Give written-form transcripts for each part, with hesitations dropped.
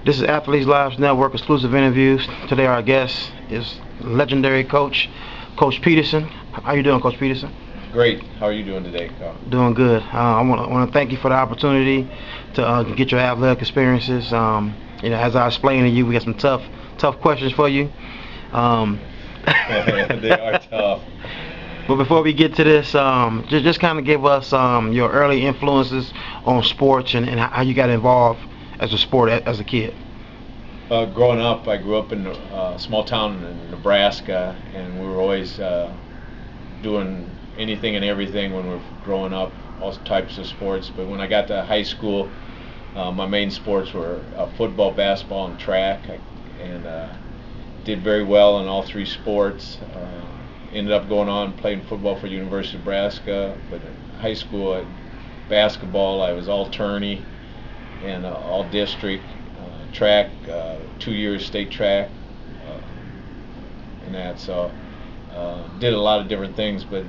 This is Athletes Lives Network exclusive interviews. Today our guest is legendary Coach Peterson. How you doing, Coach Peterson? Great. How are you doing today, Carl? Doing good. I want to thank you for the opportunity to get your athletic experiences. As I explained to you, we got some tough questions for you. They are tough. But before we get to this, just kind of give us your early influences on sports and how you got involved as a sport as a kid. Growing up, I grew up in a small town in Nebraska, and we were always doing anything and everything when we were growing up, all types of sports. But when I got to high school, my main sports were football, basketball, and track. I did very well in all three sports. Ended up going on playing football for University of Nebraska, but in high school, basketball, I was all tourney and all district. Track, 2 years state track, and that. So did a lot of different things, but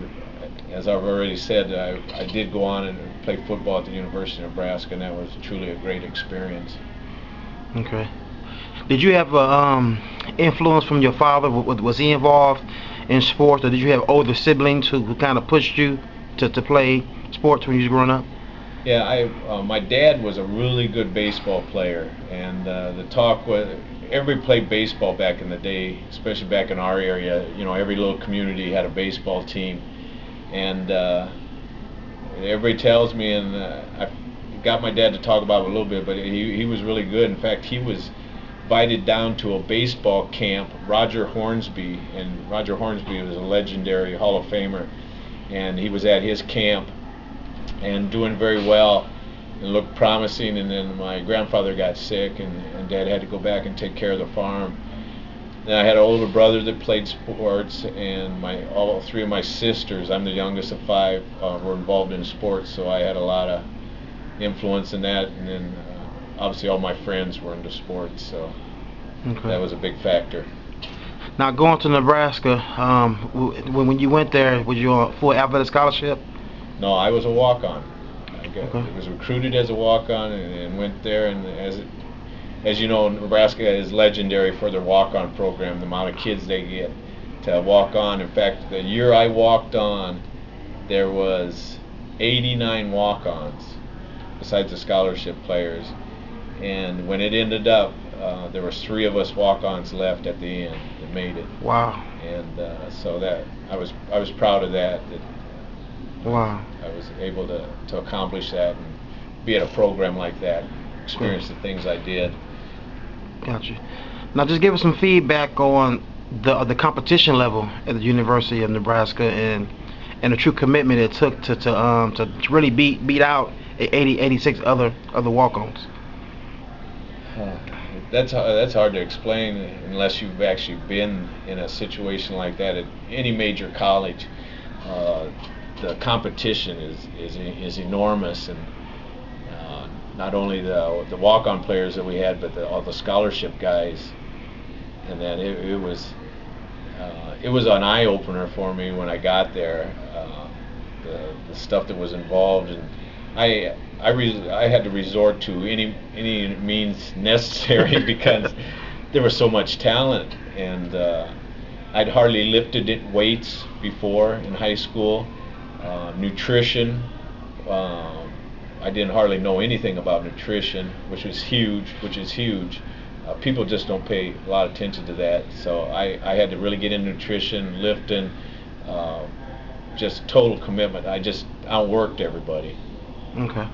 as I've already said, I did go on and play football at the University of Nebraska, and that was truly a great experience. Okay. Did you have influence from your father? Was he involved in sports, or did you have older siblings who kind of pushed you to play sports when you was growing up? Yeah, my dad was a really good baseball player, and the talk was everybody played baseball back in the day, especially back in our area. You know, every little community had a baseball team, and everybody tells me, and I got my dad to talk about it a little bit, but he was really good. In fact, he was invited down to a baseball camp, Roger Hornsby, and Roger Hornsby was a legendary Hall of Famer, and he was at his camp and doing very well and looked promising, and then my grandfather got sick, and Dad had to go back and take care of the farm. Then I had an older brother that played sports, and all three of my sisters, I'm the youngest of five, were involved in sports, so I had a lot of influence in that, and then obviously all my friends were into sports, so that was a big factor. Now, going to Nebraska, when you went there, was you on a full athletic scholarship? No, I was a walk-on. I was recruited as a walk-on and went there, and as you know, Nebraska is legendary for their walk-on program, the amount of kids they get to walk on. In fact, the year I walked on, there was 89 walk-ons besides the scholarship players, and when it ended up, there was 3 of us walk-ons left at the end that made it. Wow. And so that I was proud of that. Wow. I was able to accomplish that and be at a program like that, experience the things I did. Gotcha. Now, just give us some feedback on the competition level at the University of Nebraska and the true commitment it took to really beat out 86 other walk-ons. That's hard to explain unless you've actually been in a situation like that at any major college. The competition is enormous, and not only the walk-on players that we had, but all the scholarship guys, and then it was an eye-opener for me when I got there. The stuff that was involved, and I had to resort to any means necessary because there was so much talent, and I'd hardly lifted weights before in high school. Nutrition, I didn't hardly know anything about nutrition, which is huge. People just don't pay a lot of attention to that, so I had to really get into nutrition, lifting, just total commitment. I just outworked everybody. Okay.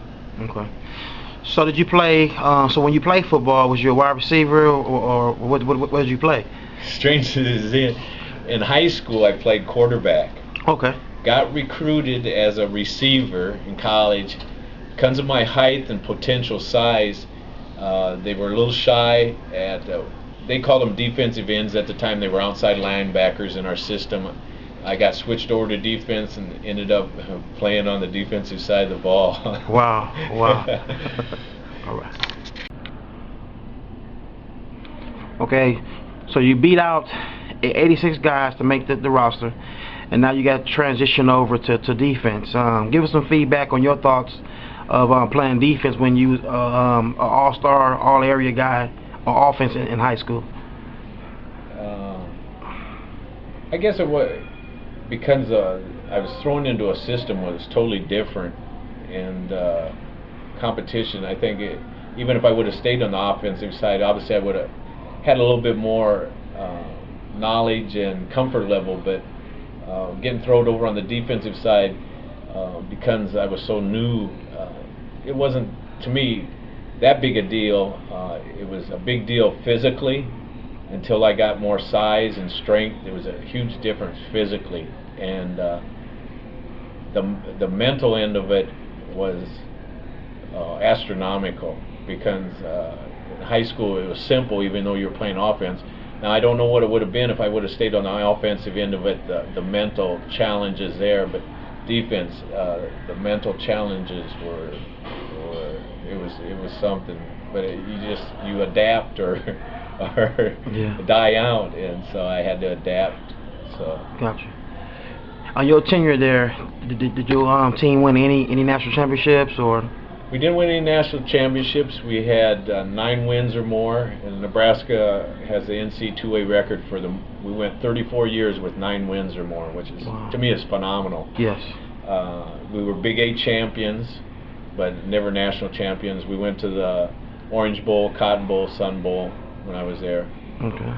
So did you play, so when you played football, was you a wide receiver, or what did you play? Strange as it is, in high school I played quarterback. Okay. Got recruited as a receiver in college. Because of my height and potential size, they were a little shy they called them defensive ends at the time. They were outside linebackers in our system. I got switched over to defense and ended up playing on the defensive side of the ball. Wow. All right. Okay, so you beat out 86 guys to make the roster, and now you got to transition over to defense. Give us some feedback on your thoughts of playing defense when you all-star, all-area guy or offense in high school? Uh, I guess it was because I was thrown into a system that was totally different, and competition. I think even if I would have stayed on the offensive side, obviously I would have had a little bit more knowledge and comfort level. But getting thrown over on the defensive side, because I was so new, it wasn't to me that big a deal. It was a big deal physically until I got more size and strength. There was a huge difference physically, and the mental end of it was astronomical, because in high school it was simple, even though you were playing offense. Now I don't know what it would have been if I would have stayed on the offensive end of it, the mental challenges there, but defense, the mental challenges were it was something. But you adapt or die out, and so I had to adapt. So. Gotcha. On your tenure there, did your team win any national championships or? We didn't win any national championships. We had 9 wins or more, and Nebraska has the NC2A record for them. We went 34 years with 9 wins or more, which is, to me, is phenomenal. Yes. We were Big 8 champions, but never national champions. We went to the Orange Bowl, Cotton Bowl, Sun Bowl when I was there. Okay.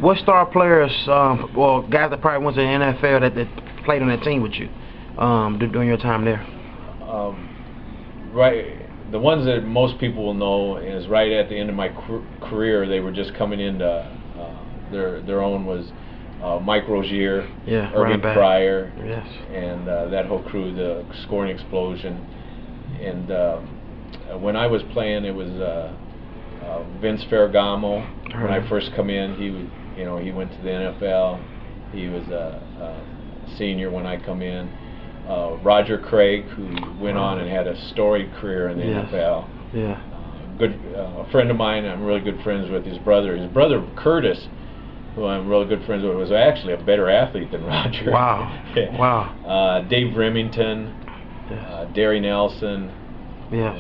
What star players, guys that probably went to the NFL that played on that team with you during your time there? Right, the ones that most people will know is right at the end of my career. They were just coming into their own was Mike Rozier, Irving Pryor, yes, and that whole crew, the scoring explosion. And when I was playing, it was Vince Ferragamo. When I first come in, he went to the NFL. He was a senior when I come in. Roger Craig, who went on and had a storied career in the NFL. Yeah. Good, a friend of mine. I'm really good friends with his brother. His brother Curtis, who I'm really good friends with, was actually a better athlete than Roger. Wow. Wow. Dave Remington, Derry Nelson. Yes.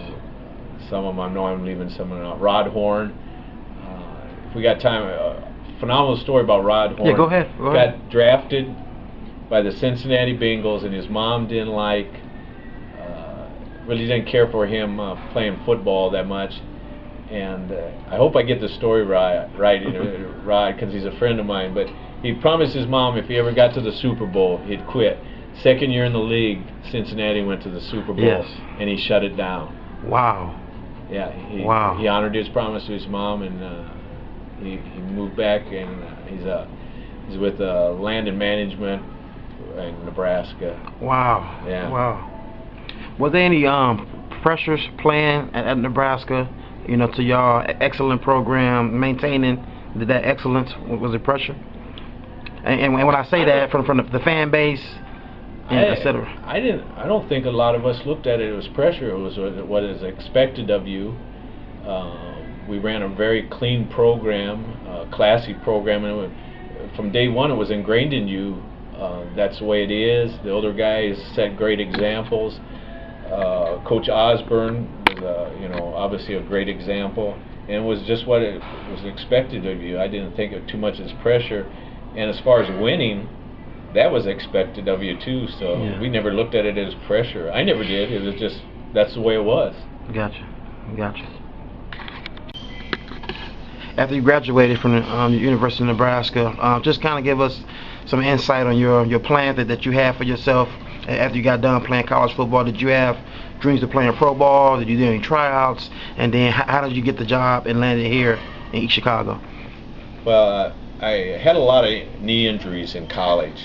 Some of them I know I'm leaving some of them out. Rod Horn. If we got time, phenomenal story about Rod Horn. Yeah, go ahead. Got drafted by the Cincinnati Bengals, and his mom didn't really didn't care for him playing football that much. And I hope I get the story right, Rod, because he's a friend of mine. But he promised his mom if he ever got to the Super Bowl, he'd quit. Second year in the league, Cincinnati went to the Super Bowl, and he shut it down. Wow. Yeah. He honored his promise to his mom, and he moved back, and he's with Land and Management in Nebraska. Wow. Yeah. Wow. Was there any pressures playing at Nebraska, to y'all excellent program, maintaining that excellence? Was it pressure? And when I say that, from the fan base, etc. I don't think a lot of us looked at it as pressure. It was what is expected of you. We ran a very clean program, classy program, and from day one it was ingrained in you. That's the way it is. The older guys set great examples. Coach Osborne was, obviously a great example, and it was just what it was expected of you. I didn't think of too much as pressure, and as far as winning, that was expected of you too. So we never looked at it as pressure. I never did. It was just that's the way it was. Gotcha. After you graduated from the University of Nebraska, just kind of give us some insight on your plans that you had for yourself after you got done playing college football. Did you have dreams of playing pro ball? Did you do any tryouts? And then how did you get the job and landed here in East Chicago? Well, I had a lot of knee injuries in college.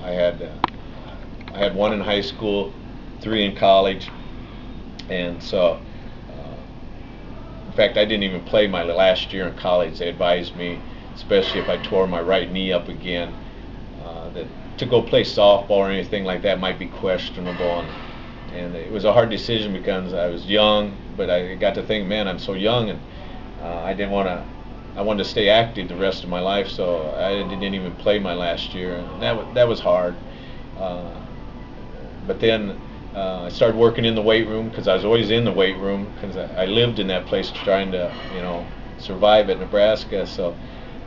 I had 1 in high school, 3 in college, and so in fact I didn't even play my last year in college. They advised me, especially if I tore my right knee up again, that to go play softball or anything like that might be questionable, and it was a hard decision because I was young, but I got to think, man, I'm so young, and I wanted to stay active the rest of my life, so I didn't even play my last year, and that was hard. But then I started working in the weight room, because I was always in the weight room, because I lived in that place trying to survive at Nebraska. So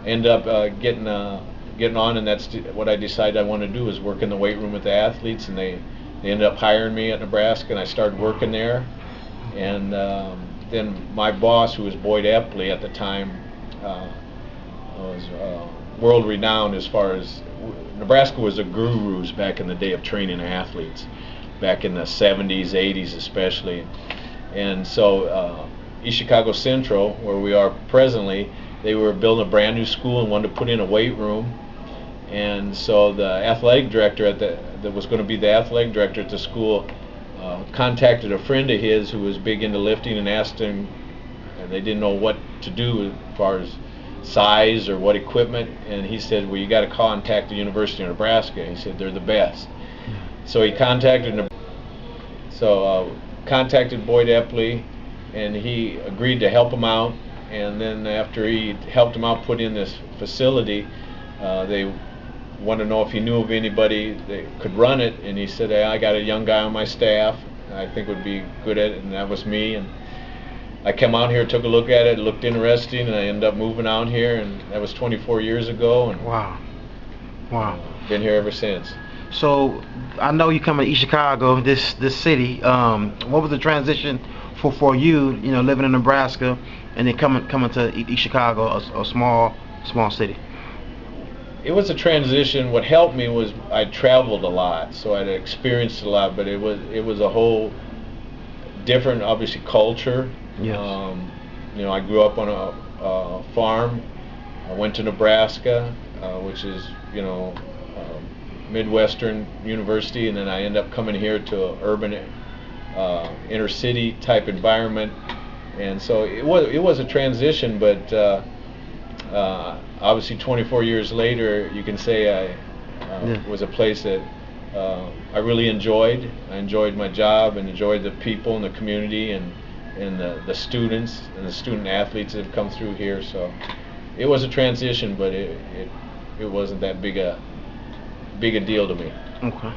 I ended up getting on, and that's what I decided I want to do, is work in the weight room with the athletes, and they ended up hiring me at Nebraska, and I started working there. And then my boss, who was Boyd Epley at the time, was world renowned as far as Nebraska was a gurus back in the day of training athletes, back in the 70s, 80s especially. And so East Chicago Central, where we are presently, they were building a brand new school and wanted to put in a weight room. And so the athletic director that was going to be the athletic director at the school contacted a friend of his who was big into lifting and asked him, and they didn't know what to do as far as size or what equipment, and he said, well, you got to contact the University of Nebraska. He said they're the best. So he contacted Boyd Epley, and he agreed to help him out. And then after he helped him out put in this facility, they wanted to know if he knew of anybody that could run it, and he said, hey, I got a young guy on my staff I think would be good at it, and that was me. And I came out here, took a look at it, looked interesting, and I ended up moving out here, and that was 24 years ago. And Wow. Been here ever since. So I know you come to East Chicago, this city. What was the transition for you? You know, living in Nebraska and then coming to East Chicago, a small city. It was a transition. What helped me was I traveled a lot, so I'd experienced a lot. But it was a whole different, obviously, culture. Yes. You know, I grew up on a farm. I went to Nebraska, which is, you know, Midwestern University, and then I ended up coming here to an urban, inner city type environment. And so it was a transition, but obviously 24 years later, you can say I was a place that I really enjoyed. I enjoyed my job and enjoyed the people and the community and the students and the student athletes that have come through here. So it was a transition, but it wasn't that big a deal to me. Okay.